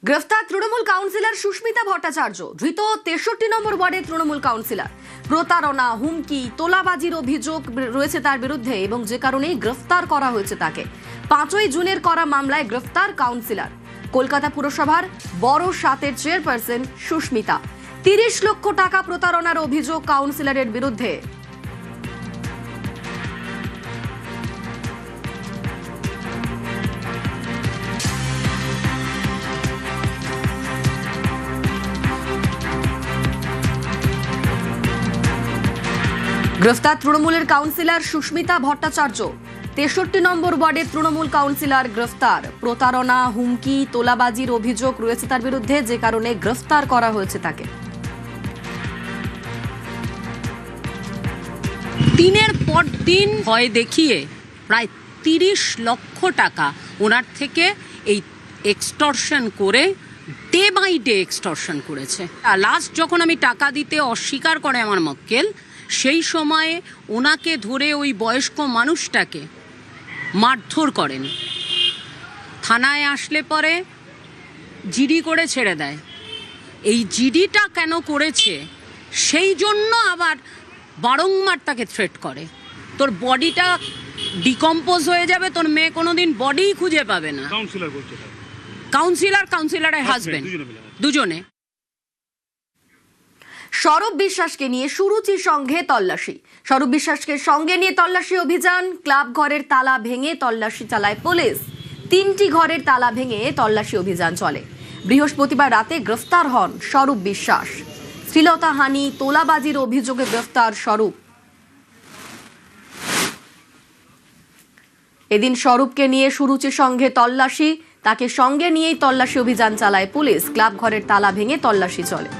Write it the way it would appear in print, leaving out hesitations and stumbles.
গ্রেফতার তৃণমূল কাউন্সিলর সুস্মিতা ভট্টাচার্য। ধৃত 63 নম্বর ওয়ার্ডের তৃণমূল কাউন্সিলর। প্রতারণা, হুমকি, তোলাবাজির অভিযোগ রয়েছে তার বিরুদ্ধে এবং যে কারণেই গ্রেফতার করা হয়েছে তাকে। 5ই জুনের করা মামলায় গ্রেফতার কাউন্সিলর। কলকাতা পুরসভার বড় সাতের চেয়ারপারসন সুস্মিতা। 30 লক্ষ টাকা প্রতারণার অভিযোগ কাউন্সিলরের বিরুদ্ধে। গ্রেফতার তৃণমূলের কাউন্সিলর সুস্মিতা ভট্টাচার্য। 63 নম্বর ওয়ার্ডের তৃণমূল কাউন্সিলর গ্রেফতার। প্রতারণা, হুমকি, তোলাবাজির অভিযোগ রয়েছে তার বিরুদ্ধে, যে কারণে গ্রেফতার করা হয়েছে তাকে। দিনের পর দিন ভয় দেখিয়ে প্রায় 30 লক্ষ টাকা ওনার থেকে এই এক্সটর্শন করে ডে বাই ডে এক্সটর্শন করেছে। লাস্ট যখন আমি টাকা দিতে অস্বীকার করে আমার মক্কেল, সেই সময়ে ওনাকে ধরে ওই বয়স্ক মানুষটাকে মারধর করেন। থানায় আসলে পরে জিডি করে ছেড়ে দেয়। এই জিডিটা কেন করেছে সেই জন্য আবার বারংবার তাকে থ্রেট করে, তোর বডিটা ডিকম্পোজ হয়ে যাবে, তোর মেয়ে কোনোদিন বডিই খুঁজে পাবে না। কাউন্সিলরের হাজবেন্ড দুজনে। স্বরূপ বিশ্বাসকে নিয়ে সুরুচির সঙ্গে তল্লাশি। স্বরূপ বিশ্বাসকে সঙ্গে নিয়ে তল্লাশি অভিযান। ক্লাব ঘরের তালা ভেঙে তল্লাশি চালায় পুলিশ। 3টি ঘরের তালা ভেঙে তল্লাশি অভিযান চলে। বৃহস্পতিবার রাতে গ্রেফতার হন স্বরূপ বিশ্বাস। শ্লীলতাহানি, তোলাবাজির অভিযোগে গ্রেফতার স্বরূপ। এদিন স্বরূপকে নিয়ে সুরুচির সঙ্গে তল্লাশি। তাকে সঙ্গে নিয়েই তল্লাশি অভিযান চালায় পুলিশ। ক্লাব ঘরের তালা ভেঙে তল্লাশি চলে।